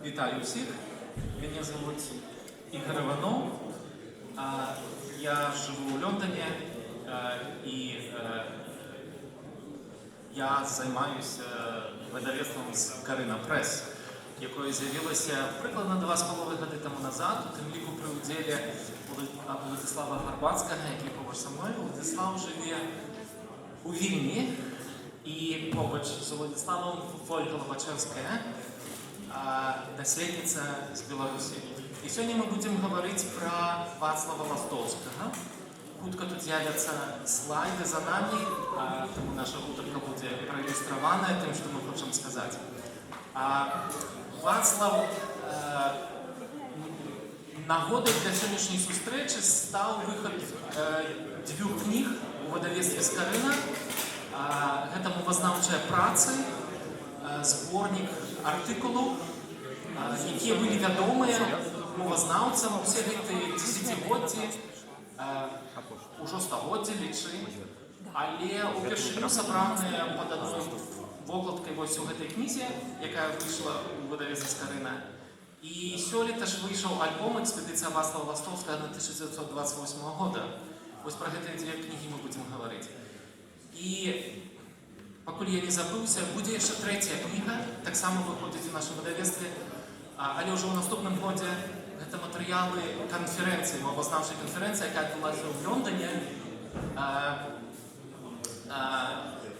Вітаю всіх. Мене звуть Ігор Іванов. Я живу у Лондоні і я займаюся видавництвом Карина Прес, якою з'явилося прикладно 2,5 роки тому назад. У тим ліку при уділі Владислава Горбацького, який поруч зі мною. Владислав живе у Вільні і поруч з Владиславом Ольга Лобачевська, дослідниця з Білорусі. І сьогодні ми будемо говорити про Вацлава Ластовського. Хутко тут з'являться слайди за нами, тому наша гутарка буде проілюстрована тим, що ми хочемо сказати. Вацлав нагодою для сьогоднішньої зустрічі став виход двох книг у видавництві Скарина. Гэта мовазнаўчыя працы, зборнік артыкулаў, якія былі вядомыя мовазнаўцам усе гэтыя дзесяцігоддзі, ужо стагоддзі лічы, але ўпершыню сабраныя пад адной вокладкай вось у гэтай кнізе, якая выйшла ў выдавецтве Скарына. І сёлета ж выйшаў альбом «Экспедыцыя Вацлава Ластовскага» на 1928 года. Вось пра гэтыя дзве кнігі мы будзем гаварыць. І пакуль я не забыўся, будзе яшчэ трэцяя кніга, таксама выходзіць у нашым выдавецтве, але ўжо ў наступным годзе гэта матэрыялы канферэнцыі, мовазнаўчай канферэнцыі, якая адбылася ў Лондоне,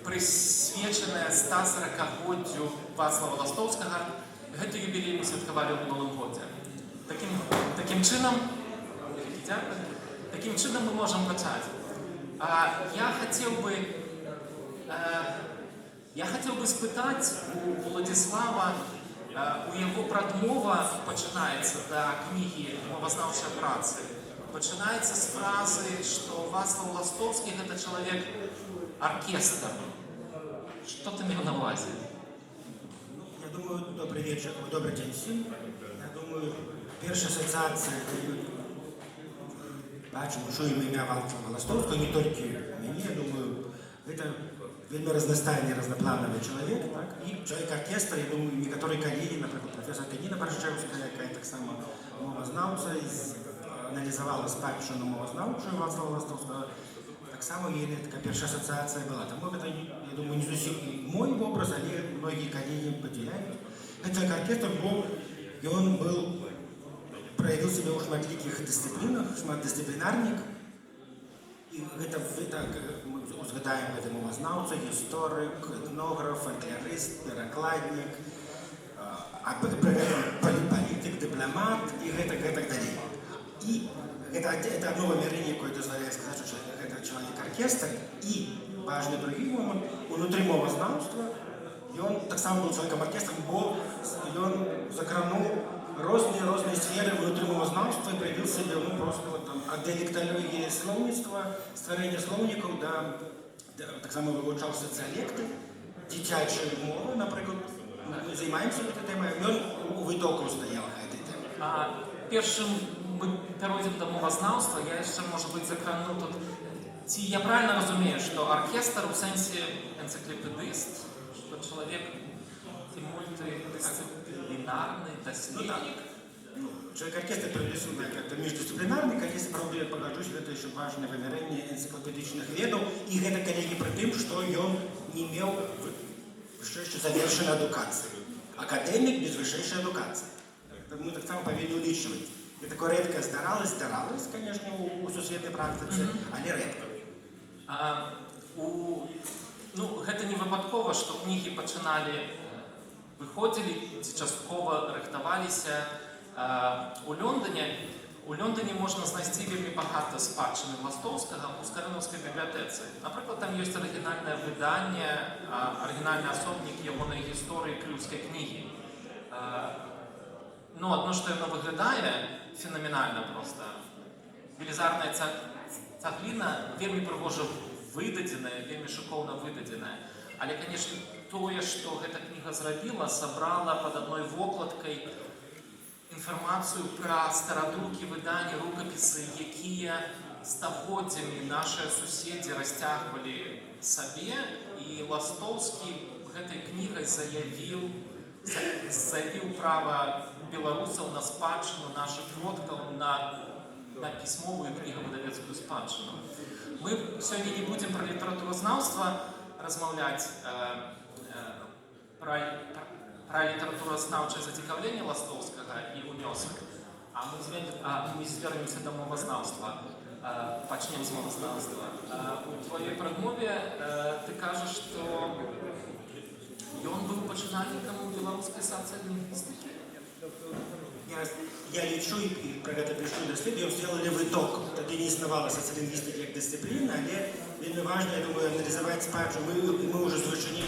прысвечаная 140-годдзю Вацлава Ластовскага. Гэту юбілей мы святкавалі ў мінулым годзе. Такім чынам мы можам пачаць. Я хотел бы спытать у Владислава, у его прадмова пачынаецца да кнігі «Мовазнаўчыя працы». Пачынаецца з фразы, што Вацлав Ластовскі – гэта чалавек-аркестр. Что ты имел на увазе? Я думаю, добрый вечер, добрый день всем. Я думаю, первая ассоциация, бачу, чуем імя Вацлава Ластовского, не только мне, я думаю, это вельми разностайный, разноплановый человек, так? И человек-оркестр, я думаю, некоторые коллеги, например, профессор Каніна Барашчевская, яка так само мовознавця, аналізувала спадщину мовознавчую Вацлава Ластовского, так само її така перша асоціація була. Тому це, я думаю, не зовсім мой образ, але многие коллеги поділяють. Этот человек-оркестр был, и он был, проявил себя у шматликих дисциплинах, шматдисциплинарник. І гэта мы узгадаем гэта мовазнаўца, гісторык, этнограф, фольклорыст, перакладнік, палітык, дыпламат і гэтак далей. І гэта одно вымярэнне, якое дазваляе сказаць, што гэта чалавек-аркестр. І важны другі момант, унутры мовазнаўства ён таксама быў чалавекам-аркестрам, бо ён закрануў розныя сферы внутри мовознаўства и проявил себя просто от диалектологии словництва, створения словников до так само вывучал социолекты, дзіцячыя мовы, например. Мы занимаемся этой темой, он у вытокаў стаял этой темой. Першым мы перейдем до мовазнаўства, я еще, может быть, закрану тут. Ці я правильно разумею, что оркестр у сенсе энциклопедист, что человек мультидисциплинарный доследник? Человек-оркестр приписывает как междисциплинарный, конечно, правда, я погоджусь, это еще важное вымярэнне энциклопедичных ведаў, и это, коллеги, при тым, что он не имел вышэйшай завершенной адукации. Академик без вышэйшай адукации. Мы так само повинны улічваць. И такое редкое старалось, конечно, у сусветнай практыцы, але редко. Гэта не выпадкова, што кнігі пачыналі, выходзілі, ці часткова рыхтаваліся у Лондоне. У Лондоне можна знайсці вельмі багата спадчыны Ластовскага у Скарынаўскай бібліятэцы. Напрыклад, там ёсць арыгінальнае выданне, арыгінальны асобнік ягонай гісторыі крымскай кнігі. Адно, што яно выглядае фенаменальна проста. Велізарная цагліна вельмі прыгожа выдадзеная, вельмі шыкоўна выдадзеная. Але, канешне, тое, што гэта кніга зрабіла, сабрала пад адной вокладкай інфармацыю пра старадрукі, выданні, рукапісы, якія стагоддзямі нашыя суседзі расцягвалі сабе, і Ластовскі гэтай кнігай заявіў заявіў права беларусаў на спадчыну нашых продкаў на пісьмовую кнігавыдавецкую спадчыну. Мы сёння не будзем пра літаратуразнаўства размаўляць, пра літаратуразнаўчае зацікаўленне Ластоўскага і ўнёсак, а мы звернемся да мовазнаўства. Пачнем з мовазнаўства. У твоёй прадмове ты кажаш, што ён быў пачынальнікам беларускай сацыялінгвістыкі. Я лічу і пра гэта пішу даследую, сделали выток. Тады не існавала сацыялінгвістыкі як дысцыпліна, але вельмі важна, я думаю, аналізаваць спадчыну. Мы ўжо з вышыні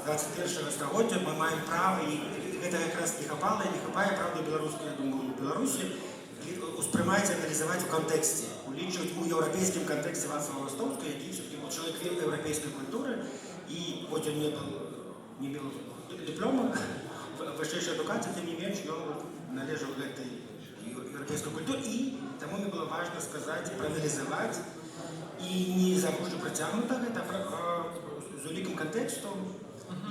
21 стагоддзя, мы маем права, і гэта якраз не хапае правду беларускую, я думаю, у Беларусі успрымаць, аналізаваць у кантэксце, улічваць у еўрапейскім кантэксце Вацлава Ластоўскага, які все-таки был чалавек еўрапейскай культуры, і хоць ён не меў дыплома вышэйшай адукацыі, тым не менш ён належаў гэтай еўрапейскай культуры, і таму мне было важна сказаць, прааналізаваць і не забушчу працягнута гэта з улікам кантэксту.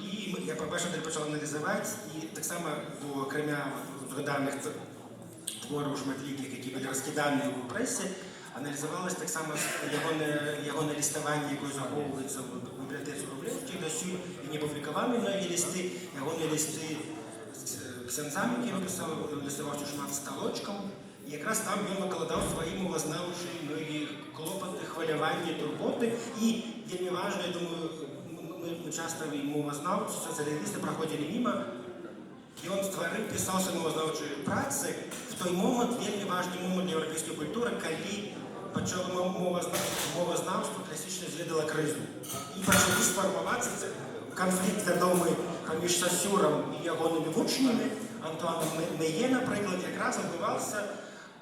І я пабачыў, пачаў аналізаваць, і таксама, бо акрамя згаданых твораў шматлікіх, які былі раскіданыя ў прэсе, аналізавалася таксама ягонае ліставанне, якое захоўваецца ў бібліятэцы Рублеўскіх, дасюль і не публікаваны многія лісты, ягоныя лісты з ксяндзамі, які ён пісаў, ліставаўся шмат сталочкам, і якраз там ён выкладаў свае мовазнаўчыя многія клопаты, хваляванні, турботы, і вельмі важна, я думаю, мы часто мовазнаўцы, сацыялінгвісты праходзілі міма, ён стварыў, пісаў свае мовазнаўчыя працы в той момант, вельмі важны момант для еўрапейскай культуры, калі пачало мовазнаўства класічна зведала крызу. І пачалі сфармавацца канфлікт вядомы паміж Сасюрам і ягонымі вучнямі, Антуаном Мее, напрыклад, якраз адбываўся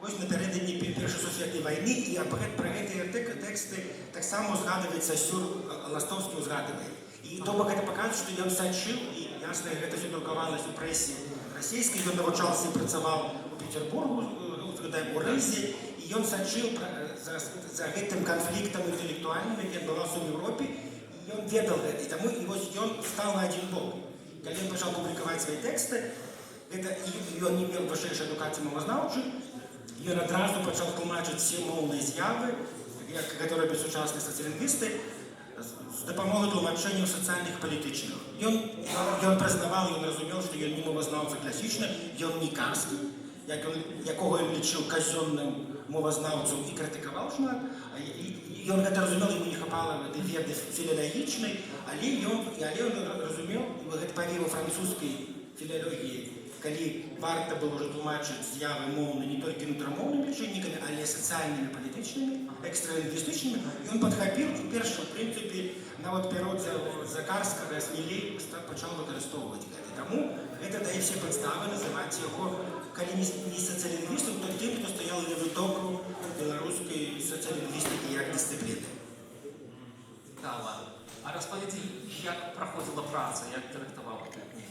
вось напярэдадні Першай сусветнай вайны, і пра гэтыя тэксты таксама узгадваюць Сасюр, Ластоўскі узгадвае. І то бок гэта паказвае, што ён сачыў, і ясна, гэта все друкавалася ў прэсе расійскай, ён навучаўся і працаваў у Петербургу, у Рызе, і ён сачыў за гэтым канфліктам інтэлектуальным, які адбываўся ў Еўропе, і ён ведаў гэта, і таму вось ён стаў на адзін бок. Калі ён пачаў публікаваць свае тэксты, ён не меў вышэйшай адукацыі мовазнаўчай, ён адразу пачаў тлумачыць все моўныя з'явы, які робяць сучасныя сацыялінгвісты, з дапамогай тлумачэнняў сацыяльных і палітычных. Ён прызнаваў, ён разумеў, што ён не мовазнаўца класічны, ён не Карскі, якога ён лічыў казённым мовазнаўцам і крытыкаваў шмат. Ён гэта разумеў, яму не хапала гэтай веды філалагічнай, але ён разумеў, гэта павеў французскай філалогіі, калі варта было ўжо тлумачыць з'явы моўныя не толькі нутрамоўнымі чыннікамі, але сацыяльнымі, палітычнымі, экстралінгвістычнымі, ён падхапіў і першы, у прынцыпе, нават перыяд за Карскага смелей пачаў выкарыстоўваць гэта. Таму гэта дае все падставы называць яго, калі не сацыялінгвістам, то тым, хто стаяў на вытоку беларускай сацыялінгвістыкі як дысцыпліны. Цікава. А распавядзі, як праходзіла праца, як ты рыхтаваў гэтую кнігу?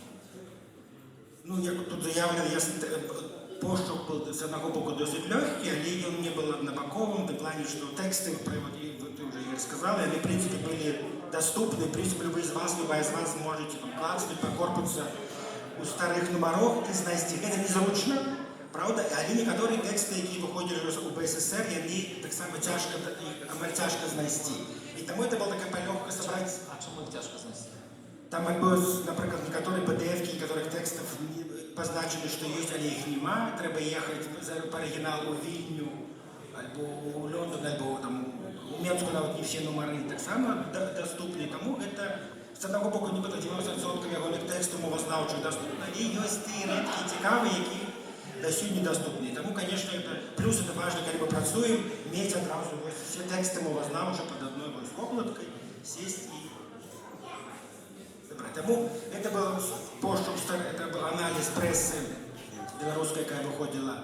Ну, як тут заявлена, пошук был с одного боку досить легкий, але он не был однобоковым, в плане, что тексты, ты уже и рассказала, они, в принципе, были доступны, в принципе, любая из вас можете клацнуть по корпусу у старых номеров и знайти. Это незручно, правда? Але некоторые тексты, которые выходили у БССР, они так само тяжко знайти. И тому это было такая полегка собрать. А чому їх тяжко знайти? Там, например, некоторые PDF-ки, которых текстов позначили, что есть, але их нема. Треба ехать по оригиналу в Вильню, альбо у Лондон, альбо там, у Менску навіть не всі номери так само доступні. Тому це, з одного боку, нібито 90% ягоних текстів мовознавчих доступні, але є ті рідкі, цікаві, які до сьогодні доступні. Тому, звісно, плюс це важливо, коли ми працюємо, мати одразу всі тексти мовознавчі під одною обкладкою, сесть і тому это был пошук, это был анализ прессы белорусской, которая выходила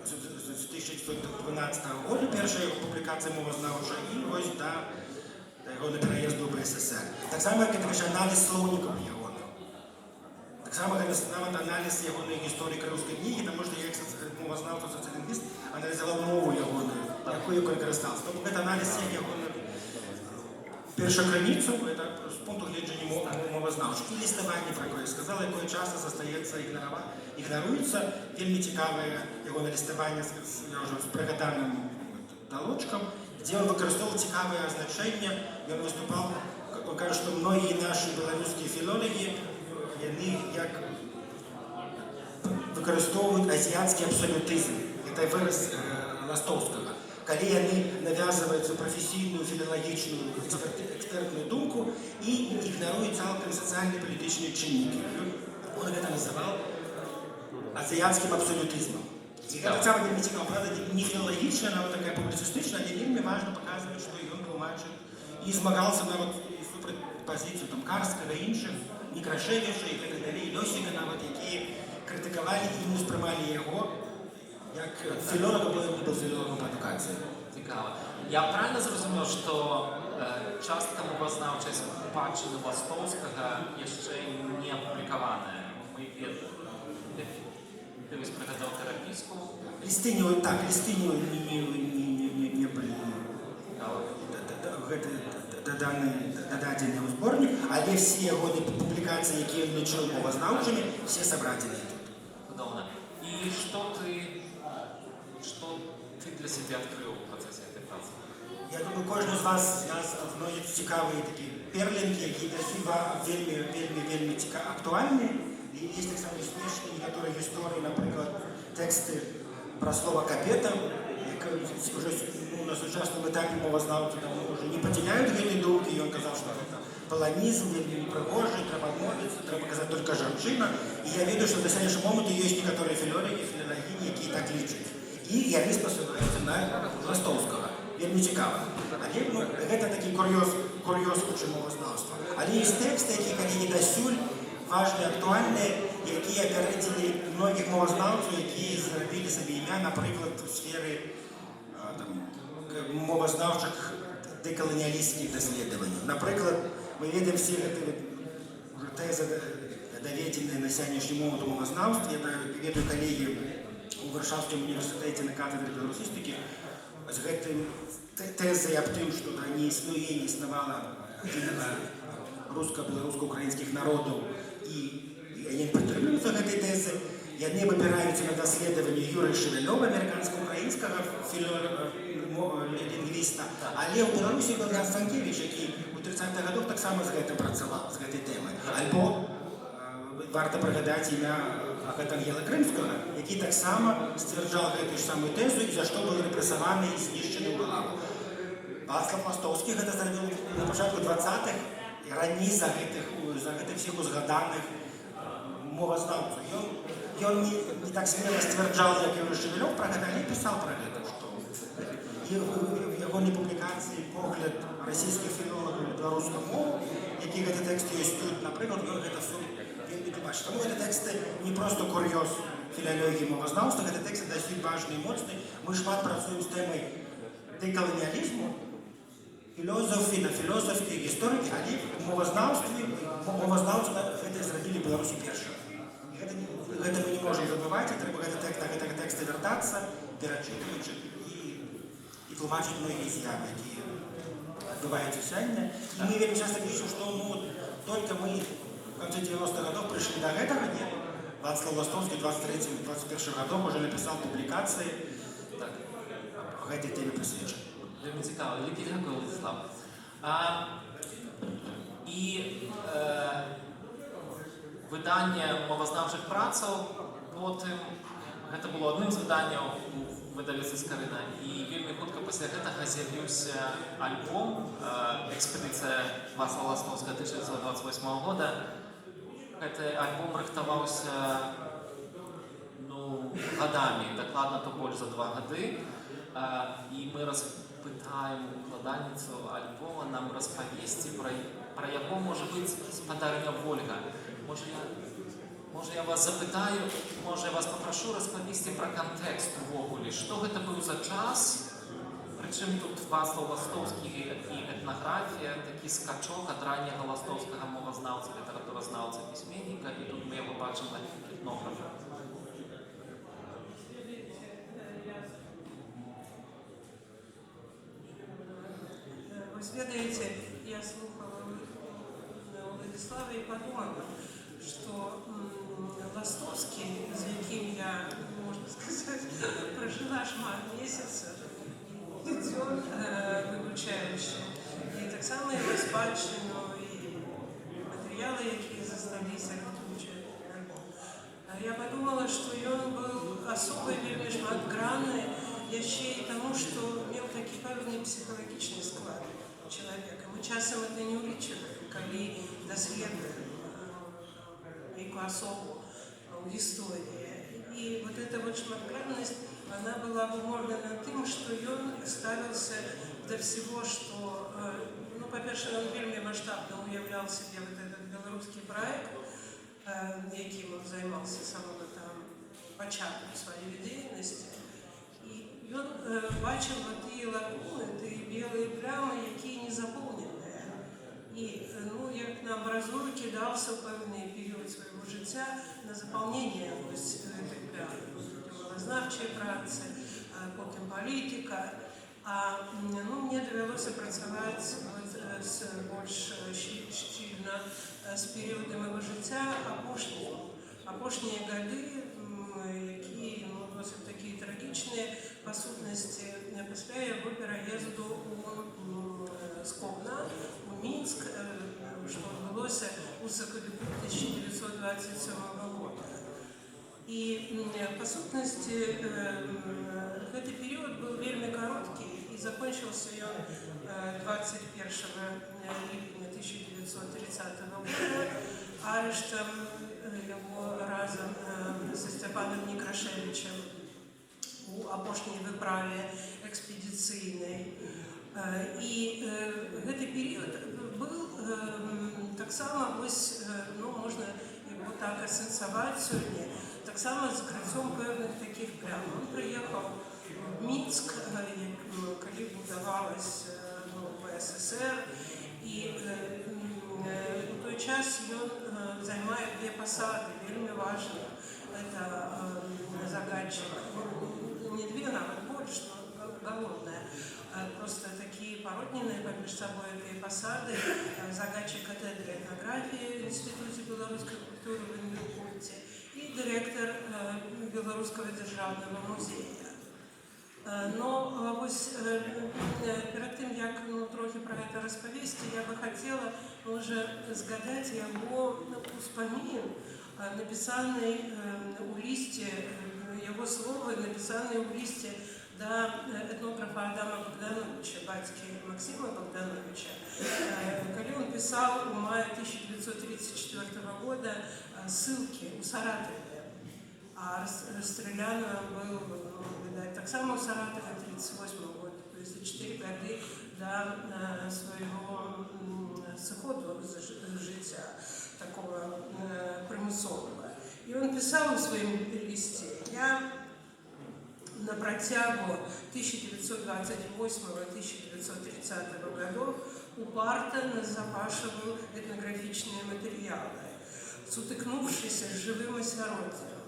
с 1912 года, первая публикация мовознавчая, и ось до его переезду в БССР. Так само, как это анализ словников его. Так само, как анализ его истории русской книги, потому что я, как мовознавца, социолингвист, анализовал мову его, какую я користался. Это анализ всех его першую крыніцу, это з пункту гледжання мовазнаўчых. І ліставанне, про якое я сказала, якое часто застаецца ігнаруецца. Вельмі цікавае ягонае ліставанне з прыгаданым далочкам, дзе ён выкарыстоўваў цікавае азначэнне. Ён выступаў, он кажа, што многія нашы беларускія філолагі, яны як выкарыстоўваюць азіяцкі абсалютызм. Это выраз Ластоўскага. Калі яны навязываюць прафесійную, філалагічную, экспертную думку і ігнаруюць цалкам сацыяльныя палітычныя чыннікі. Он гэта называў азіяцкім абсалютызмам. І гэта сама вельмі цікава, правда, не філалагічная, нават такая публіцыстычная, але вельмі важна паказваць, што ён тлумачыў і змагался нават супраць пазіцыю там Карскага і іншых, Некрашевіча і так далей, Лёсіка нават, якія крытыкавалі і не ўспрымалі яго як філолога, бо ён не быў філолагам па адукацыі. Цікаво. Я правильно зрозумів, що частка мовознавчої спадщини Ластовського ще не опублікована. Ми дивись пригадав терапійську. Листы не были дадзены ў зборнік, але все яго публікацыі, якія ён лічыў мовазнаўчымі, все сабрадзены тут. Подобно. И что ты для себя открыл в процессе этой працы? Я думаю, кожен з вас знойдзе цікавыя такі перлінгі, які вельмі актуальныя. І є так само смешні некаторыя гісторыі, напрыклад, тэксты пра слова капета, уже на сучасным этапе мовазнаўцы уже не падзяляюць гэтай думкі. Ён казаў, што гэта паланізм, вельмі непрыгожы, трэба адмовіцца, трэба казаць толькі жанчына. І я ведаю, што да сённяшняга моманту ёсць некаторыя філолагі, філалагіні, якія так лічаць. І яны спасылаюцца на Ластоўскага. Вельмі цікава. Але гэта такі кур'ёз у мовазнаўства. Але ёсць тэксты, якія калі не дасюль важныя, актуальныя, якія апярэдзілі многіх мовазнаўцаў, якія зрабілі сабе імя, напрыклад, у сферы мовазнаўчых дэкаланіялісцкіх даследаванняў. Напрыклад, мы ведаем все гэтыя тэзы, даведзеныя на сённяшні момант у мовазнаўстве. Я ведаю калегі у Варшаўскім універсітэце на кафедры беларусістыкі з гэтым тэзай аб тым, што не існуе, не існавала руска-беларуска-украінскіх народаў, і яны падтрымліваюцца гэтай тэзы. Яны выбіраюцца на даследаванне Юрыя Шевелёва, амерыканска-украінскага лінгвіста. Але ў Беларусі быў Ян Станкевіч, які ў 30-х гадах таксама з гэтым працаваў, з гэтай тэмай. Альбо варта прыгадаць імя Ангела Крымскага, які таксама сцвярджаў гэтую ж самую тэзу і за што быў рэпрэсаваны і знішчаны ў галаву. Вацлав Ластоўскі гэта зрабіў на пачатку 20-х, і раней за гэтых всіх узгаданых мовазнаўцаў. Ён не так смело сцвярджаў, як Юрый Шевелёв пра гэта, але пісаў пра гэта, што в ягонай публікацыі погляд расійскіх філолагаў на беларускую мову, які гэты тэкст ёсць тут, напрыклад, ён гэта все вельмі тлумачыць. Таму гэты тэксты не проста кур'ёз філалогіі мовазнаўства, гэты тэксты дасюль важны і моцны. Мы шмат працуем з тэмай дэкаланіялізму, філософі, філософскія гісторыкі, але мовазнаўцы гэта зрабілі Беларусі першым. Гэта мы не можам забываць, і трэба гэтага тэкста вяртацца, перачытваючы і тлумачыць многія з'явы, якія адбываюцца сёння. І мы вельмі часта пішам, што толькі мы в конце 90-х годов прыйшлі да гэтага, не? Вацлав Ластоўскі 23-21 годах уже напісаў публікацыі гэтай тэме прысвечаны. Вельмі цікаво. Вельмі дякую, Владислав. Выданне мовазнаўчых працаў, потым гэта было адным з выданняў у выдавецтве «Скарына», і вельмі хутка пасля гэтага з'явіўся альбом «Экспедыцыя Вацлава Ластоўскага» 1928 года. Гэты альбом рыхтаваўся гадамі, дакладна то больш за 2 гады, і мы распытаем укладальніцу альбома нам распавесці пра яго, можа быць, спадарня Вольга. Можа я вас запытаю, можа я вас папрашу распавесці пра кантэкст увогуле. Што гэта быў за час? Прычым тут Вацлаў Ластоўскі і этнаграфія, такі скачок ад ранняга ластоўскага мовазнаўца, літаратуразнаўца, пісьменніка, і тут мы яго бачым этнографа. Вы ведаеце, я слухала Владислава и подумала, что Ластовский, з яким я, можно сказать, прожила шмат месяца, он вивчаючи і так само його спадщину, і матеріали, які засталися від альбому. Я подумала, что он был особо вельми шматгранный, еще и тому, что имел такий певний психологічний склад человека. Мы часом это не улічуємо, коли дослідуємо яку особу в истории. И вот эта вот шматгранность, она была обумовлена тем, что он ставился до всего, что, ну, по-перше, он вельми масштабно уявлял себе вот этот белорусский проект, яким он займался з самого там початку своєї діяльності. І він бачив ті лакуни, ті білі плями, які не заповнені. І, ну, як на амбразуру кидався в певний період свого життя на заповнення ось цих плям. Мовознавчої праці, потім політика. А ну, мені довелося працювати з більш щільно з періодом його життя опошні годи, які ну, досить такі трагічні по сутності після його переїзду з Ковна у Мінськ, що відбулося у сакавіку 1927 року. И по сутности этот период был вельми короткий и закончился он 21 липня 1930 года арештом его разом со Степаном Некрашевичем у опошней виправі експедиційної. І цей період був так само, ось, ну, можна його так асенсувати сьогодні, так само з закриттям певних таких плям. Він приїхав в Мінськ, коли будувалась СССР, і у той час він займає дві посади, вельми важні. Це загадчик, не дві, навіть більше, но голодная. Просто такие породненные поміж собой две посады, загадчик кафедры этнографии в Институте белорусской культуры в Ингеркульте и директор Белорусского державного музея. Но ось перед тим, як ну, трохи про це розповісти, я би хотіла може згадати його успомін, написаний у листі, його слово, написаний у листі до этнографа Адама Богдановича, батьки Максима Богдановича, когда он писал в мае 1934 года ссылки у Саратове. А расстрелян он был, видать, так само у Саратове 1938 года, то есть за 4 года до своего сходу життя, такого примусового. И он писал в своем листе: «Я на протягу 1928-1930 годов упарто запашивал этнографичные материалы, сутыкнувшись с живым осяроддзем.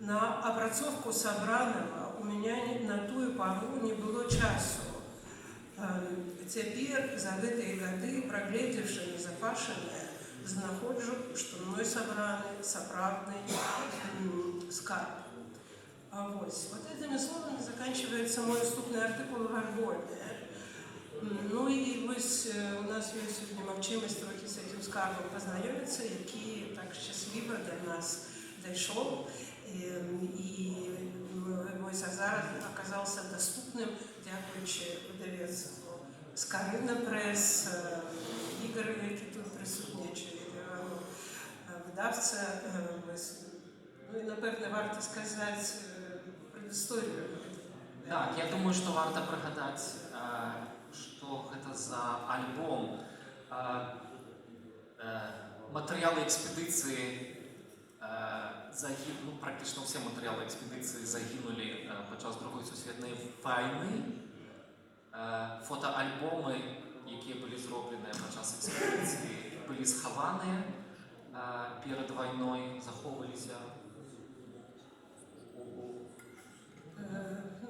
На опрацовку собраного у меня на тую пору не было часу. Теперь, за гэтыя годы, прогледзевши незапашанное, знаходжу, что мной собраны сапраўдны скарб». Вот этими словами заканчивается мой вступный артикул в альбоме. Ну и у нас есть сегодня можливість трохи з цим скарбом познайомитися, який так щасливо для нас дійшов. І ось зараз оказався доступним, дякуючи видавецтву Скарина Прес, Ігор, які тут присутні, видавця. Ну і, напевне, варто сказати предысторию. Так, я думаю, что варто пригадать, что это за альбом. Материалы экспедиции ну, практично все материалы экспедиции загинули подчас Другої сусвітньої війни. Фотоальбоми, які були зроблені подчас експедиції, були сховані перед війною, заховувалися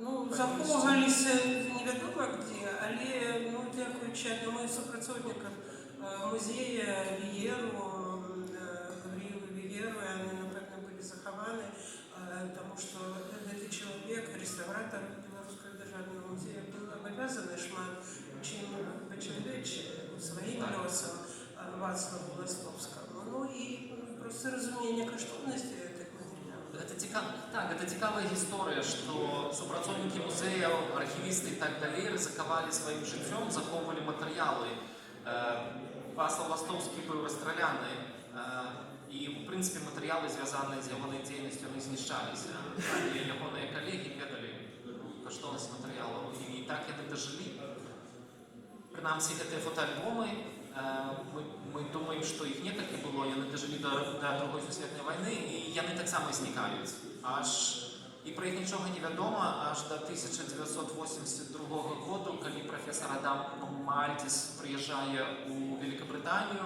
Ну, заховувалися невідомо де, але ну, дякуючи одному із супрацовників музею Вієру, Гаврилу Вієру, вони, напевно, були заховані, тому що цей чоловік, реставратор Білоруського державного музею, був обов'язаний шмат чим почерпнути своїм льосом Вацлаву Ластовському. Ну і просто розуміння коштовності цих матеріалів. Это цікава історія, що супрацовники музею, архівісти і так далі ризикували своїм життям, заховували матеріали. Вацлав Ластовський був розстріляний, і, в принципі, матеріали, зв'язані з його діяльністю, не знищалися. І його колеги ведали коштовність матеріалів. І так вони дожили. Принаймні, ці фотоальбоми, ми думаємо, що їх не таки було, вони дожили до Другої світової війни, і вони так само зникають. І про їх нічого не відомо, аж до 1982 року, коли професор Адам Мальтіс приїжджає у Великобританію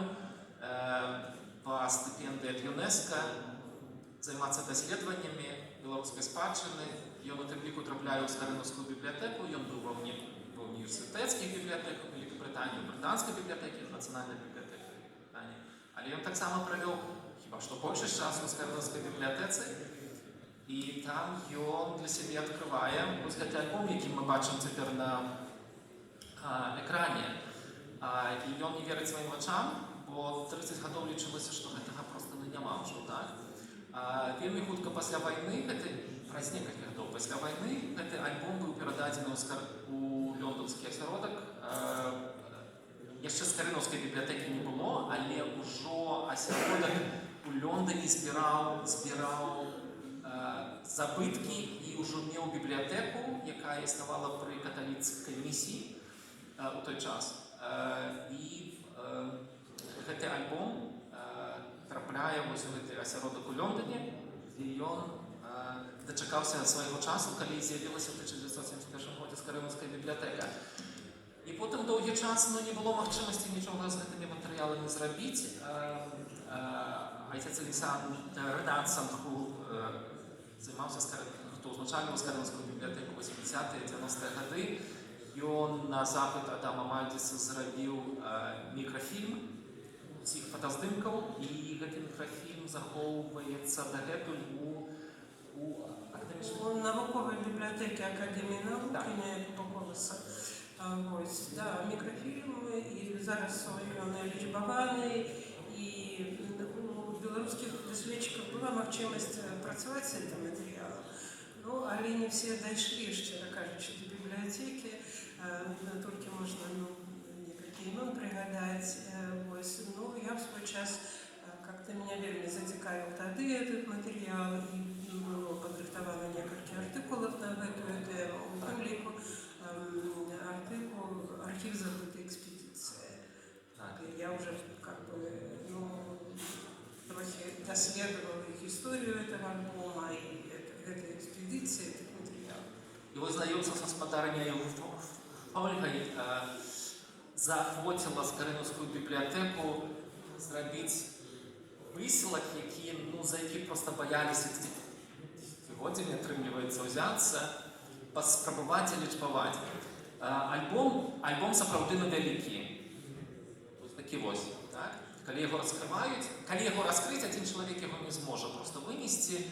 по стипендії від ЮНЕСКО займатися дослідженнями білоруської спадщини. Він у Тепліку трапляє у Скаринівську бібліотеку, він був в університетських бібліотеках Великобританії, в Британській бібліотеці, в Національній бібліотеці Британії. Але він так само провів, хіба що більше часу у Скаринівській бібліотеці. І там він для себе відкриває ось цей альбом, який ми бачимо тепер на екрані. І він не вірить своїм очам, бо 30 років лічилося, що цього просто нема вже, так? Вельми хутка після війни, праз некалькі років після війни, цей альбом був передадений у лондонський осередок. Ще Скаринівської бібліотеки не було, але вже осередок у Лондоні збирав забитки і вже мав бібліотеку, яка існувала при католицькій місії у той час. І цей альбом трапляє ось у цей осередок у Лондоні, де він дочекався свого часу, коли з'явилася в 1971 році Скаринівська бібліотека. І потім довгий час не було можливості нічого з цими матеріалами зробити. Отець Олександр Ренат Санху займався, хто узначалював Скаринівську бібліотеку 80-90-ті роки. Він на запит Адама Мальтіса зробив мікрофільм цих фотоздимків, і цей мікрофільм заховується догетуль у академічному. У науковій бібліотеці Академії наук імені Богоса. Ось, да, мікрофільм, і зараз він лічбований, і у білоруських дослідчиків була можливість працювати з цим матеріалом. Ну, але не всі дійшли, щиро кажучи, до бібліотеки, тільки можна некілька імен пригадати. Ось, ну, я в свій час, как-то меня вельми зацікавив тоді этот матеріал, і було підготовлено некілька артикулів на эту тему, у тому ліку артикул «Архив забытой экспедиции». Я уже как бы, ну, трохи доследовала их историю этого альбома и этой экспедиции, этих материалов. І ось знайомство з господарнею Ольгою захватила Скаринівську бібліотеку зробити висілок, за які просто боялися сьогодні, отримується взятися, спробувати лічбувати. Альбом сапраўды невеликий. Ось такий ось. Так? Коли його розкривають, коли його розкрити, один чоловік його не зможе просто винести.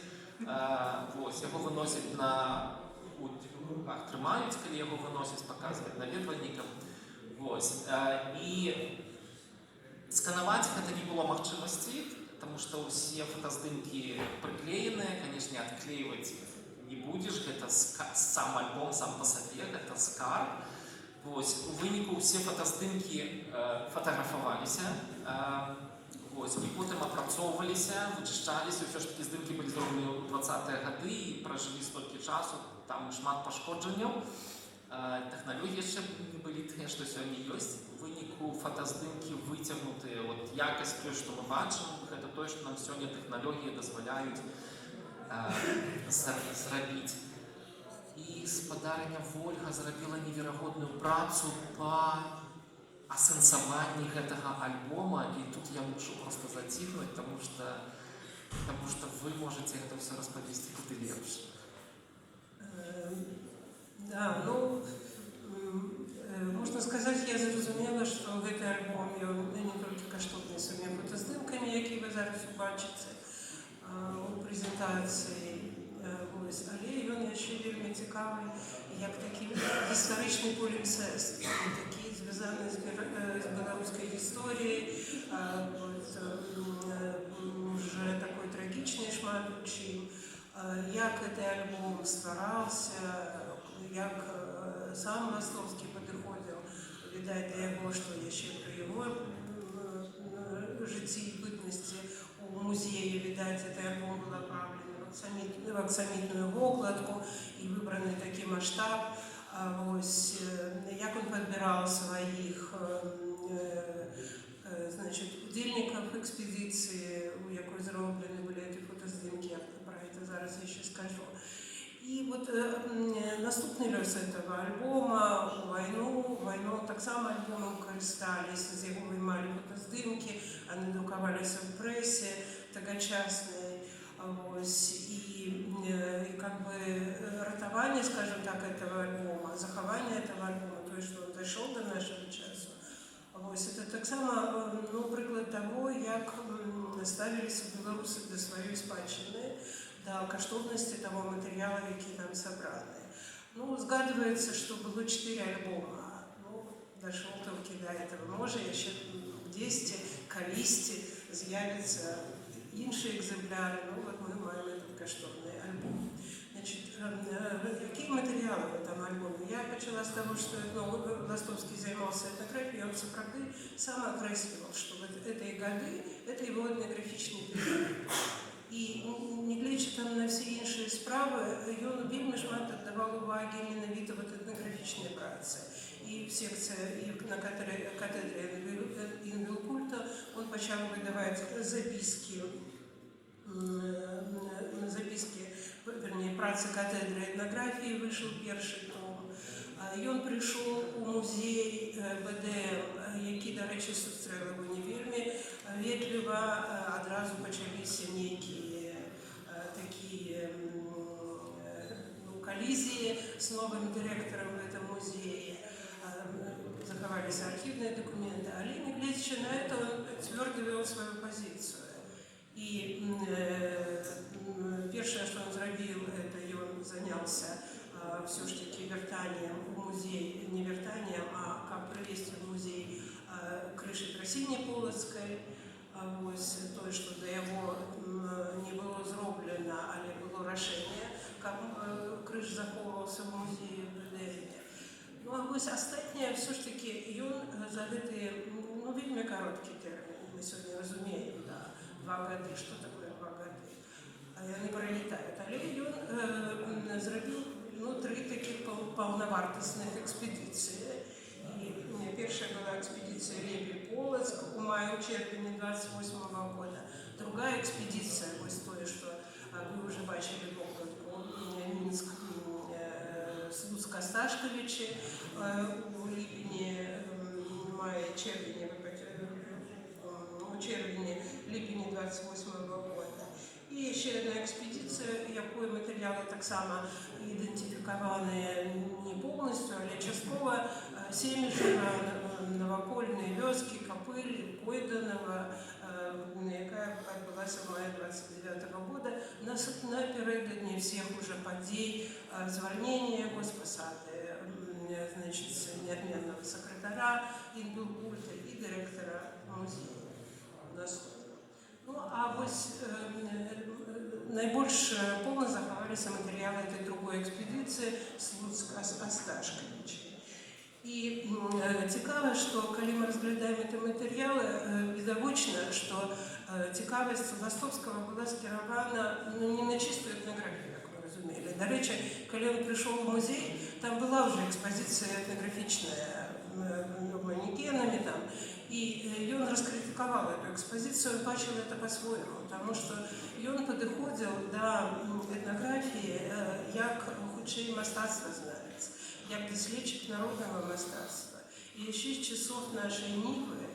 Ось, його виносять у руках, тримають, коли його виносять, показують навідувальникам. Ось. І сканувати це не було можливості, тому що усі фотоздимки приклеєні, звісно, відклеювати не будеш, это сам альбом сам по себе, это скар. Ось, у виніку всі фотоздимки фотографувалися, ось, і потім опрацьовувалися, вичищалися, все ж таки здимки були зроблені у 20-ті роки і прожили стільки часу, там шмат пошкоджень. Технології ще не були те, що сьогодні є. У виніку фотоздимки витягнуті от якістю, що ми бачимо, це те, що нам сьогодні технології дозволяють зробити. І спадарня Ольга зробила невероятну працю по асенсуванню цього альбому, і тут я мушу просто затихнути, тому що ви можете це все розповісти куди ліпше. Да, ну, можна сказати, я зрозуміла, що цей альбом ён не тільки каштоўны сваімі фотаздымкамі, які ви зараз убачыце у прэзентацыі, але ён яшчэ вельмі цікавы, як такі гістарычны полімсэст, такі звязаны з беларускай гісторіяй, уже такой трагічнай шмат у чым, як гэты альбом ствараўся, як сам Ластовскі падыходзіў, відаць, да яго, што яшчэ пры яго жыцці і бытнасці у музеі, відаць, гэты альбом был апраўлены в аксамітную вокладку і выбраны такі маштаб. Як он падбіраў сваіх удзельнікаў экспедыцыі, у якой зроблены былі эти фотаздымкі, я пра гэта зараз яшчэ скажу. И вот наступный лёс этого альбома, войну таксама альбомом карыстались, з яго вымалі фотаздымкі, они друкаваліся в прэсе тагачаснай. И как бы ратаванне, скажем так, этого альбома, захаванне этого альбома, то, что он дошел до нашего часу, это таксама прыклад того, як ставіліся беларусы да сваёй спадчыны, да каштоўнасці того матэрыяла, які там сабраны. Згадваецца, што было 4 альбома. Дайшоў толькі да этого. Можа, яшчэ дзесьці, калісьці з'явяцца іншыя экземпляры. Мы маем этот каштоўны альбом. Какие материалы в этом альбоме? Я начала с того, что Ластовский занимался этнографией, он сапраўды сам окреслил, что вот эти годы – это его этнографичный период. И негледзячы там на все іншыя справы, ён вельмі шмат аддаваў увагі менавіта вот этнографічнай працы. И в секции, и на катедре Ингвилкульта он пачаў выдаваць записки, вернее, працы катедры этнографии, вышел первый том. Ён пришел у музей БДМ, які, до речі, зустріла його не вельми ветліво, одразу почалися некие такие коллизии с новым директором в этом музее. Заховались архивные документы, але не глядячи на это, он твердо вел свою позицию. И первое, что он зробил, это он занялся все ж таки вертанием в музей, не вертанием, а как привести в музей крыши Красіні Полоцкой, то, что до его не было зроблено, але было решение, как крыш заховывался в музее в БДМ. А остальное все ж таки он за эти, вельми короткий термин, мы сегодня разумеем, да, 2 года, что такое 2 года, они пролетают. Але он зробил 3 таких полновартостных экспедиции. И первая была экспедиция Репин-Полоцк в мае-червені 28 года. Другая экспедиция, то, что вы уже бачили вокладку, Минск, Слуцк-Осташковичи у липені, липені 28 года. И еще одна экспедиция, якой материалы так само идентификованы не полностью, але частково Семежева, Новокольные вёски, Копыль, Койданова, якая отбылась в мае 29 года, напередодні всех уже подей, звольнения госпосады, неотменного секретаря Ингвилкульта и директора музея. Найбольш полно заховались материалы этой другой экспедиции Слуцк-Осташковичи. И цікаво, что когда мы разглядаем эти материалы, відавочна, что цікавость Ластовского была скерована не на чистую этнографию, как вы разумели. До речи, когда он пришел в музей, там была уже экспозиция этнографичная, манекенами там, и он раскритиковал эту экспозицию, он бачил это по-своему, потому что он подыходил до этнографии, як худшее мастацтво знается, як доследчик народного мастацтва. И еще с часов нашей Нивы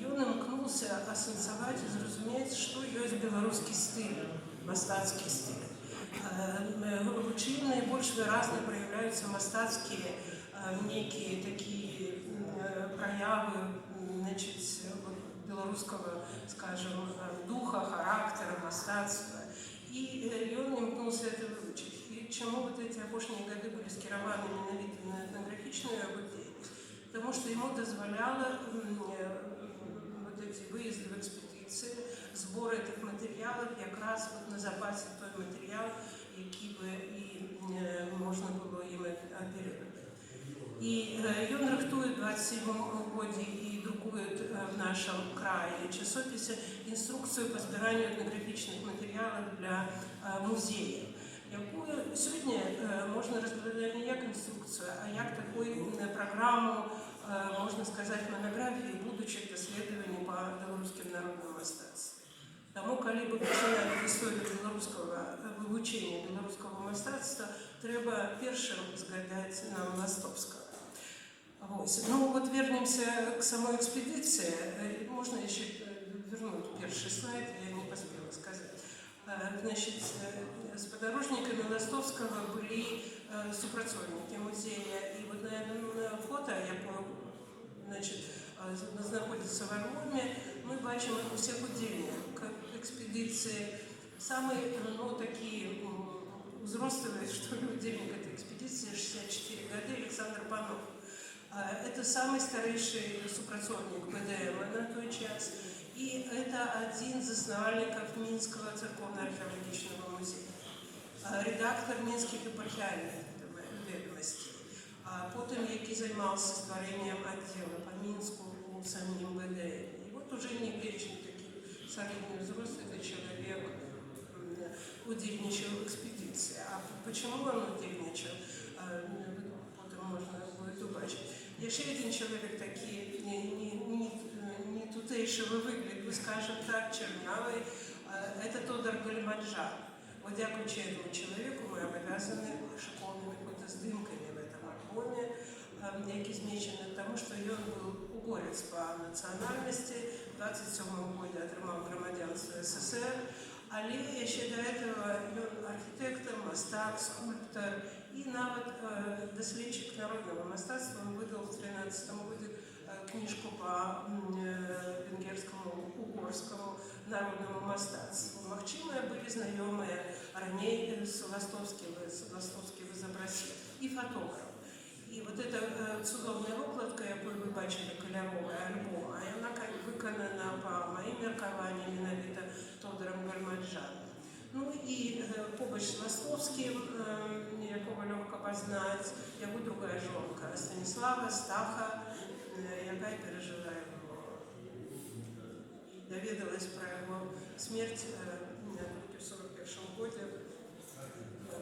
он имкнулся осенсовать и зразумець, что есть белорусский стиль, мастацкий стиль. чым найбольш выразна праяўляюцца мастацкія нейкія такія праявы, значит, беларускага, скажем, духа, характера, мастацтва. И он імкнуўся это вывучыць. И чему вот эти апошнія гады были скіраваны менавіта на этнографічную дзейнасць? Потому что ему дозволяло вот эти выезды в экспедиции, сбор этих материалов, якраз вот на запасе той материал, який бы и можно было им оперировать. И он рыхтует в 27 году и друкует в нашем крае часописе инструкцию по збиранню этнографічных материалов для музея, якую сегодня можно разглядать не как инструкцию, а як такую программу, можно сказать, монографии будущих исследований по белорусским народным мастацтвам. Тому, калі бы пачыналі историю белорусского вывучения белорусского мастацтва, трэба першым згадаць нам Ластовского. Ну вот вернемся к самой экспедиции. Можно еще вернуть первый слайд, я не поспела сказать. Значит, с подорожниками Ластовского были супрацоўнікі музея. И вот на фото, значит, находится во Львове, мы бачим у всех удзельнікаў экспедиции. Самые, ну, такие взрослые, что ли, удзельник этой экспедиции, 64 года, Александр Панов. Это самый старейший супрацоўнік БДМ на той час. И это один из основальников Минского церковно-археологического музея. Редактор Минских епархиальных ведомостей. Потом, який займался створением отдела по Минску у самим БДМ. И вот уже не вечный такой солидный взрослый человек удельничал в экспедиции. А почему он удельничал? Потом можно будет убачить. Еще один человек такий не тутейшего выгляду, скажем так, чернявый, это Тодор Гальмаджан. Вот дякуючи этому человеку мы обязаны шиковными фотоздымками в этом альбоме, які змечены, потому что он был угорец по национальности, в 27 году отримав громадянство СССР, але еще до этого он архитектор, мастак, скульптор и нават доследчик народного мастацтва. Он выдал в 13 году книжку по венгерскому, угорскому народному мастацтву. Магчимые были знакомые ранее с Ластовским изобразил и фотограф. И вот эта цудовная вокладка, якую вы бачили, кольоровая альбома, она виконана по моим меркаванням менавіта Тодором Гальмаджаном. Ну и побач с Ластовским, якого легко познать, его другая жонка Станислава Стаха, якая пережила его, доведалась про его смерть в 41 году,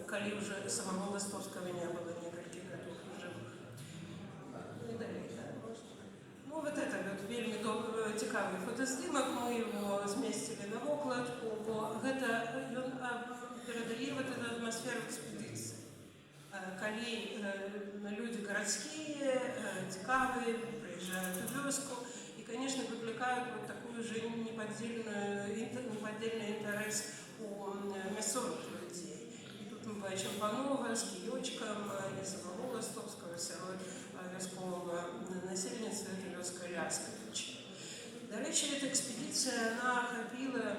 коли уже самого Ластовского не было нескольких годов живых. Ну вот это вот вельмі цікавий фотоздымак, мы его зместили на вокладку, бо гэта ён перадае вот эту атмосферу экспедиции. Коли люди городские, цікавые, приезжают в вёску и, конечно, выкликают вот такую же неподдельный интерес у мясцовых людей. И тут мы бачим Панова с кіёчком, і самого Ластовского, сярод вёскового насельніцтва, это вёска Лясковича. До речі, эта экспедиция, она охопила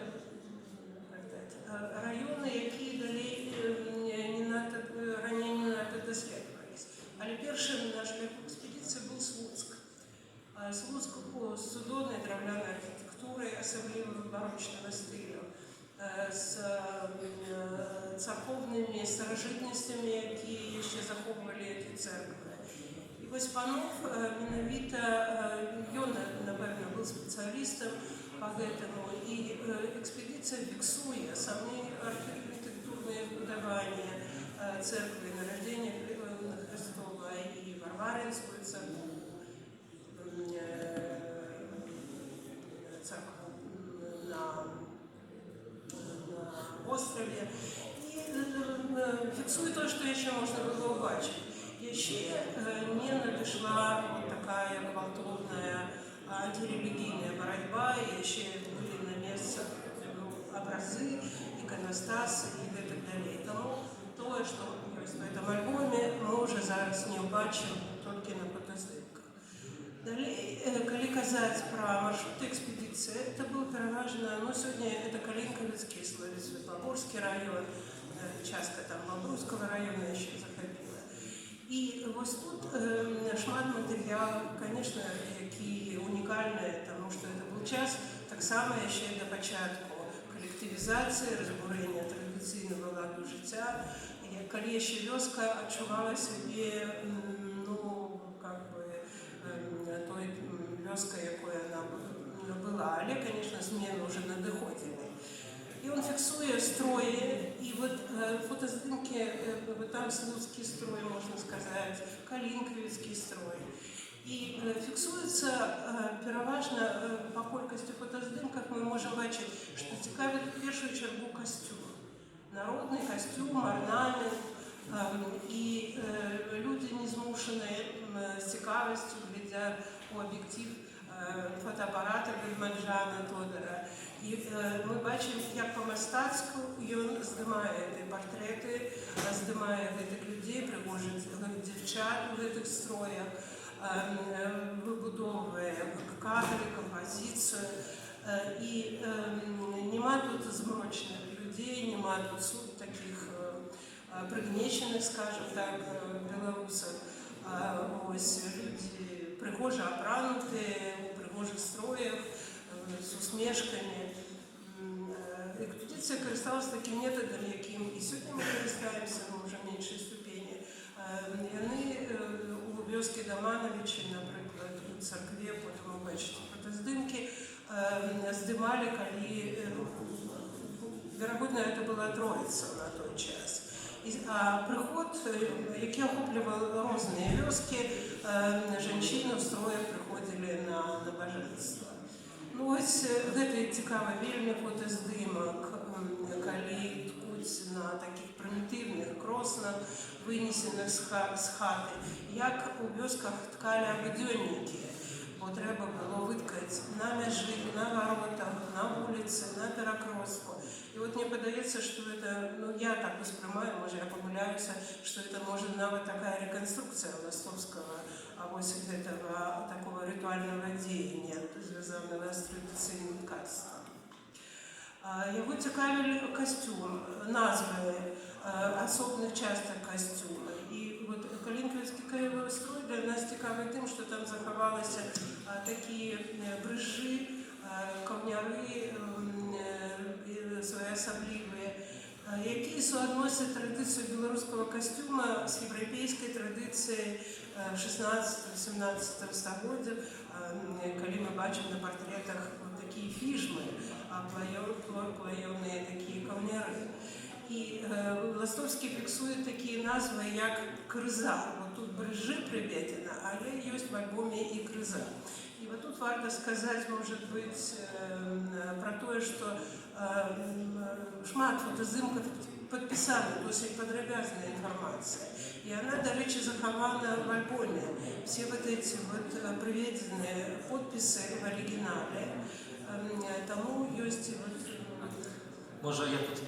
районы, які далей ранее не надо доследовались. Але першим на шляху экспедиции был Слуцк. Слуцк с судовной драўляной архитектурой, особливо барочного стиля, с церковными старожитностями, які еще захоплювали эти церкви. И вось Панов менавіта, ён, напевно, был специалистом по этому, и экспедиция фиксует сами архитектурные вбудования церкви Нарождения Христова и Варваринскую церковь на острове. И фиксует то, что еще можно было убачить. Еще не надышла вот такая гвалтовная антирелигийная борьба, еще были на месте образы. И, іканастас і гэтак далей. Таму тое, што ёсць в этом альбоме, мы ўжо зараз не ўбачым толькі на фотаздымках. Далей, калі казаць пра маршруты экспедыцыі, это был пераважна, сёння это Калинковецкий слой, Светлогорский район, частка там Бобруйского района яшчэ захапіла. І вось тут шмат матэрыялаў, конечно, які унікальныя, таму што это был час таксама яшчэ да пачатку калектывізацыі, разбурэння традыцыйнага ладу жыцця, калі яшчэ вёска адчувала сябе, той вёскай, якой яна была, але, конечно, змены уже надыходзілі. І он фіксуе строі, і вот фотаздымкі, там слуцкі строй, можна сказаць, Калинковецкі строй. І фіксуецца пераважна па колькасці фотаздымках мы можам бачыць, што цікавіць у першую чаргу касцюм. Народны касцюм, арнамент, і людзі не змушаныя з цікавасцю глядзя у аб'ектив фотоапарата Гальмаджана Тодора. І мы бачым, як па-мастацку ён здымае гэтыя партрэты, здымае гэтых людзей, прыгожых дзяўчат у гэтых строях, выбудоўвае кадры, кампазіцыю. І нема тут змрочных людзей, нема тут такіх прыгнечаных, скажем так, беларусаў. Ось людзі прыгожа апранутыя, у прыгожых строях, з усмешкамі. Экспедыцыя карысталася такім метадам, якім і сёння мы карыстаемся, ўжо меншай ступені. Яны у вёскі Дамановичы, напрыклад, у царкве, потым убачыце фотаздымкі, здымалі, калі, верагодна, это была Троіца на той час. А прыход, які ахопліваў розныя вёскі, жанчыны ў строях прыходзілі на набажэнства. Ось гэта цікава вельмі фотаздымак, калі ткуць на такіх прымітыўных кроснах, вынесеных з хаты, як у вёсках ткалі абыдзённікі, бо трэба было выткаць на мяжы, на варотах, на вуліцы, на перакростку. І вот мне падаецца, што это, я так успрымаю, можа я памыляюся, што это можа нават такая рэканструкцыя Ластовскага, вось гэтага такого ритуального дзеяння, звязанага з традыцыйным ткацтвам. Яго цікавілі касцюм, назвы асобных частак касцюма. І вот Калинковецкі краевой строй для нас цікавы тым, што там захавалася такія брыжы, каўняры своеасаблівыя, якія суадносяць традыцыю беларускага касцюма з еўрапейскай традыцыяй 16-17 стагоддзя, калі мы бачым на партрэтах такія фіжмы, плаёныя такія каўняры. І Ластовскі фіксуе такія назвы, як крыза. Вот тут брыжы прыведзена, але ёсць в альбоме і крыза. І вот тут варта сказаць, может быть, пра тое, што шмат фотаздымкаў падпісана, досыць падрабязная інфармацыя. І она, дарэчы, захавана в альбоме. Все вот эти вот приведенные подписи в оригинале. Тому ёсць вот... Може, я тут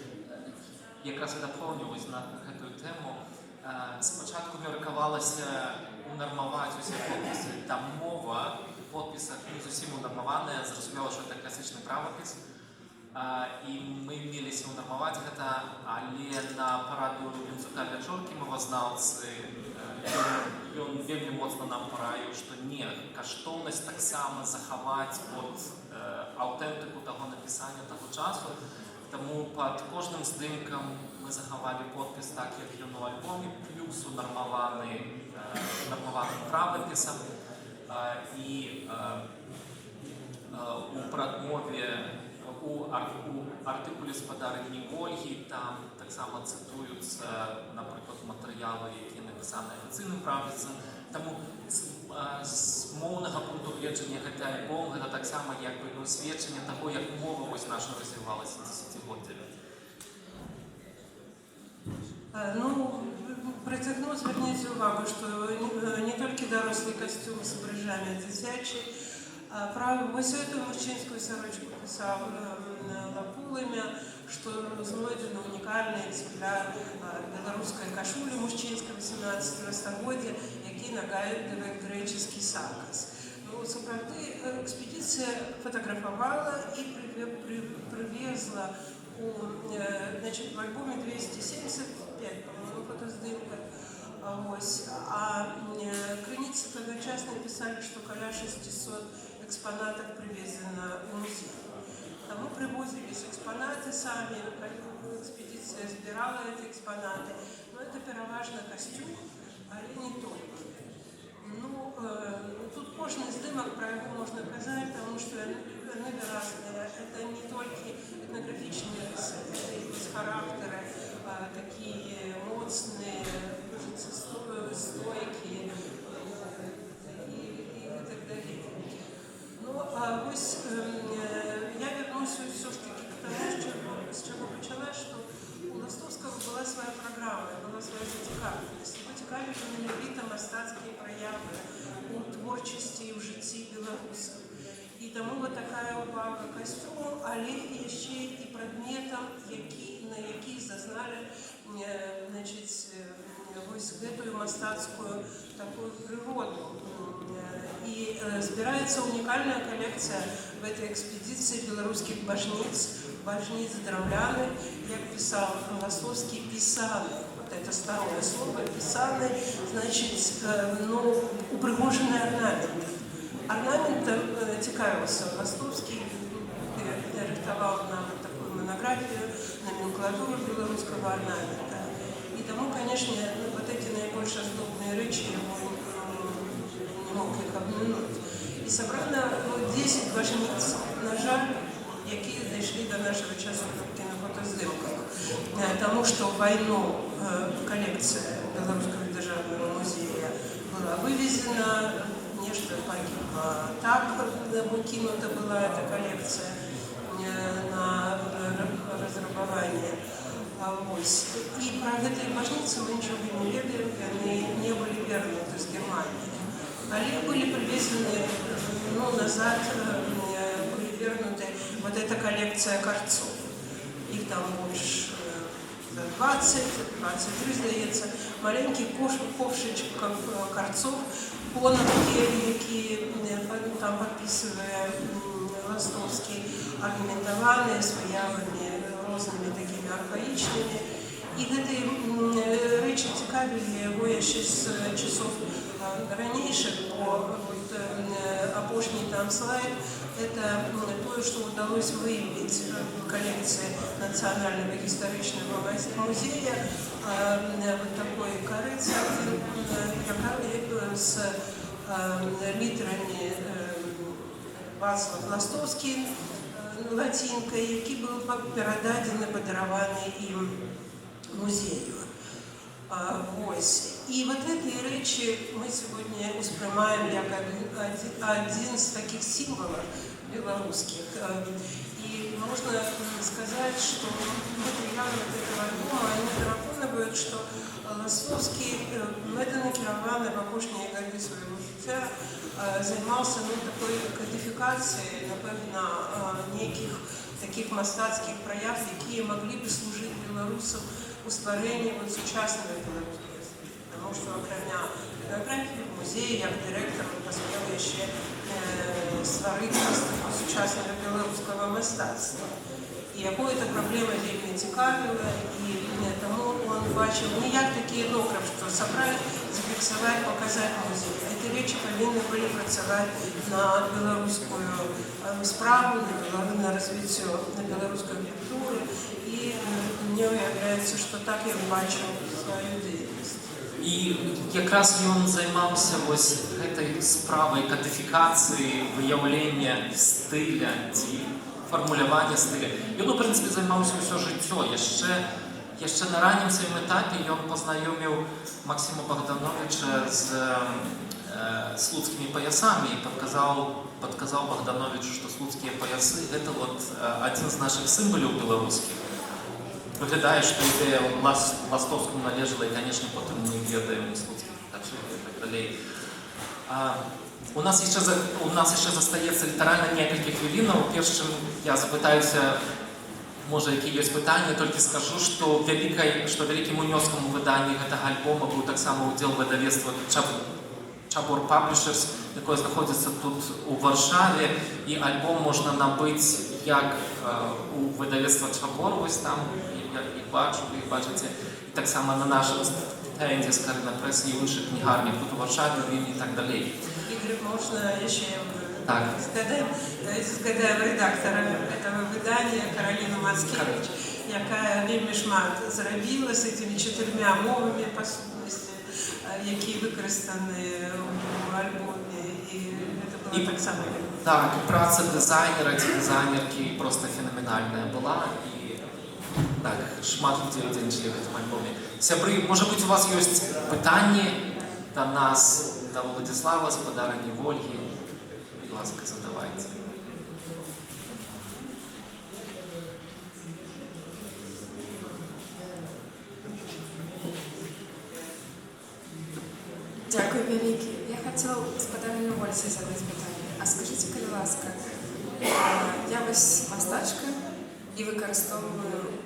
якраз доповню на гэтую тему. Спочатку міркавалася унармаваць усе подписи. Там мова в подписах не зусім унармаваная, зразумела, що це класичний правопис. І ми меліся унармаваць гэта, але на параду Ленцука Вячоркі, мовазнаўцы, ён вельмі моцна нам параіў, што не, каштоўнасць таксама захаваць аўтэнтыку таго напісання таго часу. Таму пад кожным здымкам мы захавалі подпіс так, як ён у альбоме, плюс унармаваным правапісам. І у прадмове, у артыкуле спадарыні Ольгі там таксама цытуюцца, напрыклад, матэрыялы, якія напісаны афіцыйным правапісам. Таму з моўнага пункту гледжання гэты альбом гэта таксама як бы сведчанне таго, як мова вось наша развівалася дзесяцігоддзямі. Працягну звярніць увагу, што не толькі дарослы касцюм з брыжамі, дзіцячы. Вось эту мужчынскую сарочку пісаў Лапул, полымя, што знойдзены унікальны экземпляр беларускай кашулі мужчынскай 18 стагоддзя, які нагадвае грэчаскі сакас. Сапраўды экспедыцыя фотаграфавала і прывезла в альбоме 275, по-моему, фотоздымка. А крыніцы тагачасныя пісалі, што каля 600 экспанатак прывезена ў музей. Таму прывозіліся экспанаты самі, экспедыцыя збірала эти экспанаты. Но это пераважна касцюм, але не толькі. Тут кожны здымак пра яго можна казаць, таму што яны выразныя. Это не толькі этнаграфічныя рысы, это і характары, такія моцныя, стойкія і так далее. Я вернуся все ж таки к тому, с чего начала, что у Ластовского была своя программа, была своя зацікавленасць. Его цікавілі менавіта мастацкія праявы у творчасці і ў жыцці беларусаў. І таму вот такая увага касцюму, але яшчэ і прадметам, на які зазналі гэтую мастацкую такую прыроду. І збіраецца унікальная калекцыя в этой экспедиции беларускіх бажніц драўляны, як пісаў Ластовскі, пісаны. Вот это старое слово, пісаны, значит, упрыгожаны орнамент. Орнаментом цікавился Ластовский, рихтовал нам такую монографию, номенклатуру белорусского орнамента. И тому, конечно, вот эти наибольш оздобные речи его не мог их обминуть. И собрано 10 бажниц, на жаль, які дійшли до нашего часу тільки на фотоздимках. Тому що в війну колекція Белорусского державного музея була вивезена, нечто погибло. Так выкинута была эта коллекция на разрабование. И про гэтые бажніцы мы ничего не ведаем, они не были вернуты с Германии. Они были привезены назад, были вернуты вот эта коллекция корцов. Их там больше 20-23, здається, маленький ковшичок корцов, понадки, які там підписує Ластовський, орнаментовані з виявами різними такими архаїчними. І ці речі цікавили його ще з часов ранейших, бо опошній там слайд – это то, что удалось выявить в коллекции Национального исторического музея. Вот такой корыц с литерами Вацлав Ластовский латинкой, які був передадений, подарований їм музею. И вот эти речи мы сегодня воспринимаем как один из таких символов белорусских. И можно сказать, что материалы этого альбома, они переконывают, что Ластовский, это накировано в опошние годы своего життя, занимался такой кодификацией, напевно, неких таких мастацких прояв, які могли бы служить белорусам у створенні сучасної білорусської. Тому що, окремя фотографії в музеї, як директор, посмів ще створити виставку сучасного білоруського мистецтва. І яку ця проблема вельми цікавила, і тому він бачив не як такий етнограф, що зібрати, зафіксувати, показати музей. Ці речі повинні були працювати на білоруську справу, на розвиття білоруської культури. І мені виявляється, що так я бачив свою діяльність. І якраз він займався ось этой справой кодифікації, виявлення стиля, формулювання стиля. Він, в принципі, займався все життя. Ще на раннім своєму етапі він познайомив Максима Богдановича з слуцкими поясами и подсказал Богдановичу, что слуцкие поясы – это вот один из наших символів белорусских. Виглядає, що ідея Ластовському належала, і, конечно, потім ми ведаємо слуцьких і так далі. У нас ще застається літерально некілька хвилин. Перш чим я запитаюся Можа, які ёсць пытанні, толькі скажу, што вялікім унёскам у выданні гэтага альбома быў таксама ўдзел выдавецтва Чабор Паблішерс, якое знаходзіцца тут у Варшаве, і альбом можна набыць як у выдавецтва Чабор, вось там, як бачыце, і таксама на нашым стенде Скарына Прэс і ў іншых кнігарнях тут у Варшаве, у Вільні і так далей. Игорь, можно еще Так. згадаем редактора этого выдания Каролину Мацкевич, якая вельмі шмат зрабіла з этими 4 мовами, па сутнасці, які выкарыстаны ў альбоме, і гэта было таксама. Так, і праца дызайнера ці дызайнеркі проста фенаменальная была, і так, шмат людзей удзельнічалі ў гэтым альбоме. Сябры, можа быць, у вас ёсць пытанні да нас, да Владзіслава, спадарыні Вольгі? Будь ласка, задавайце. Дякую вялікі. Я хацела спадарыні Вольцы задаць пытанне. А скажыце, калі ласка, я вось мастачка і выкарыстоўваю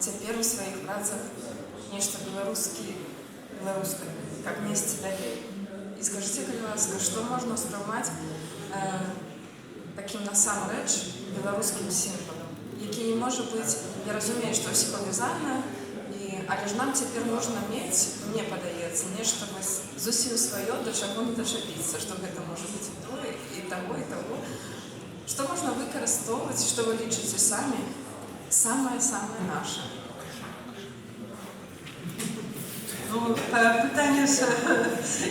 цяпер у сваіх працах нешта беларускае, как несці далей. І скажыце, калі ласка, што можна ўспрымаць такім насамрэч беларускім сімвалам, які не можа быць, я разумею, што ўсё павязана, але ж нам цяпер можна мець, мне падаецца, нешта зусім сваё, да чаго не дачапіцца, што гэта можа быць і тое, і таго, і таго. Што можна выкарыстоўваць, што вы лічыце самі, самае-самае наша? Ну, питання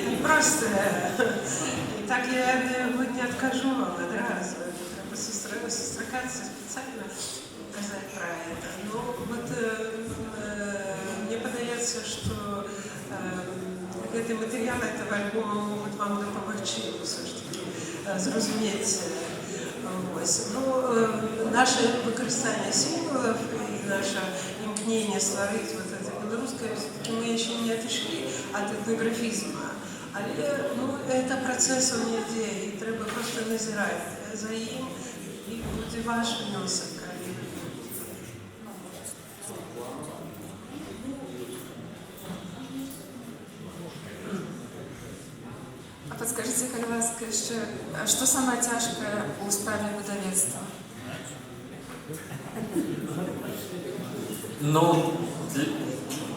непросте. І так я не откажу вам одразу. Треба зустрікатися спеціально, казати про это. Ну, вот мне подається, що эти материалы этого альбома могут вам допомогти все ж таки зрозуміти. Ну, наше використання символов и наше имкнение створить вот это белорусское, все-таки мы еще не отошли от этнографизма. Але, ну, это процесс, он йде, і треба просто назирати за ним, і буде ваш внесок. А подскажите, калі ласка, яшчэ, што самае цяжкае ў справе выдавецтва? Ну,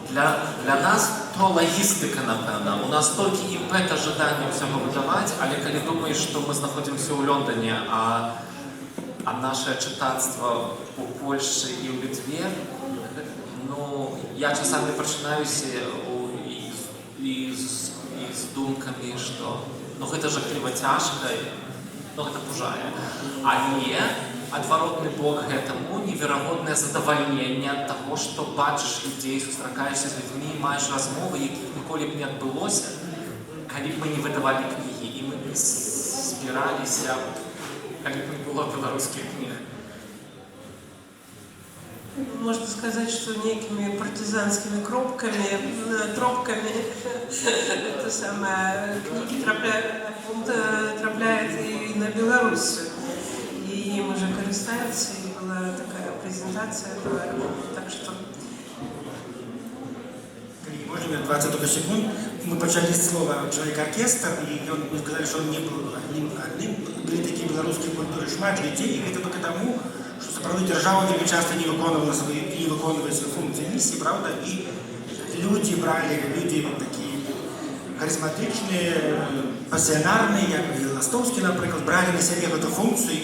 для нас то логістика, напевно. У нас толькі імпэт ожидання ўсяго выдаваць, але калі думаеш, што мы знаходзімся ў Лондоне, а наше чытацтва у Польшчы і ў Літве, ну, я часамі прачынаюся і з думкамі, што ну, гэта жахліва цяжка, ну, гэта пужае. Але адваротны бок гэтаму неверагоднае задавальненне ад таго, што бачыш людзей, сустракаешся з людзьмі, маеш размовы, якіх ніколі б не адбылося, калі б мы не выдавалі кнігі, і мы б збіраліся, калі б не было беларускіх кніг. Можно сказать, что некими партизанскими тропками это самое, книги трапляют и на Белоруссию. И им уже користаются, и была такая презентация, так что... Можно 20 только секунд. Мы почали с слова «человек-оркестр», и мы сказали, что он не был одним. Были такие белорусские культуры шмат людей, и это только тому, что сапраўды держава вельмі часто не выконывала свои функции, миссии, правда, и люди такие харизматичные, пассионарные, как Ластовский, например, брали на себе эту функцию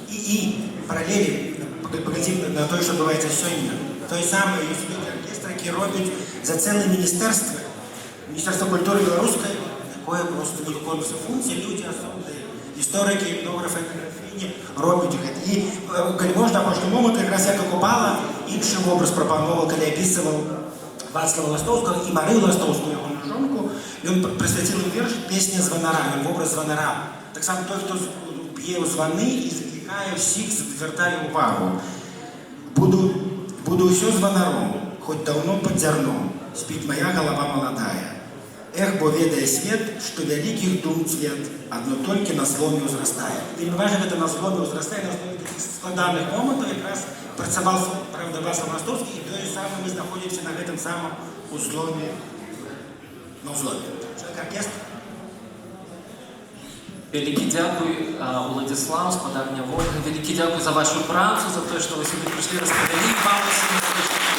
и параллели поглядим на то, что бывает сегодня. То есть самое есть люди оркестра, которые робят за целое министерство культуры белорусской, такое просто не выконывается функции, люди особые, историки, этнографы, этнографини робят их. И, коли можно, по момент как раз як Купала інший образ пропонував, коли описывал Вацлава Ластовского и Марию Ластовскую, его жонку, и он присвятил вірш «Песня звонара», в образ звонара. Так само той, хто б'є у звони і закликає всіх, звертає увагу. Буду все звонаром, хоть давно под зерном, спит моя голова молодая. Эх, бо ведае свет, што вялікіх дум цвет, адно толькі на зломе ўзрастае. Вельмі важна, гэта на зломе ўзрастае, на зломе такіх складаных момантаў якраз працаваў, правда, Вацлав Ластовскі, і тое самае мы знаходзімся на гэтым самым узломе, на ўзломе. Чалавек-аркестр. Вялікі дзякуй, Уладзіслаў, спадарня Вольга. Вялікі дзякуй за вашу працу, за тое, што вы сюды прыйшлі, распавялі вам.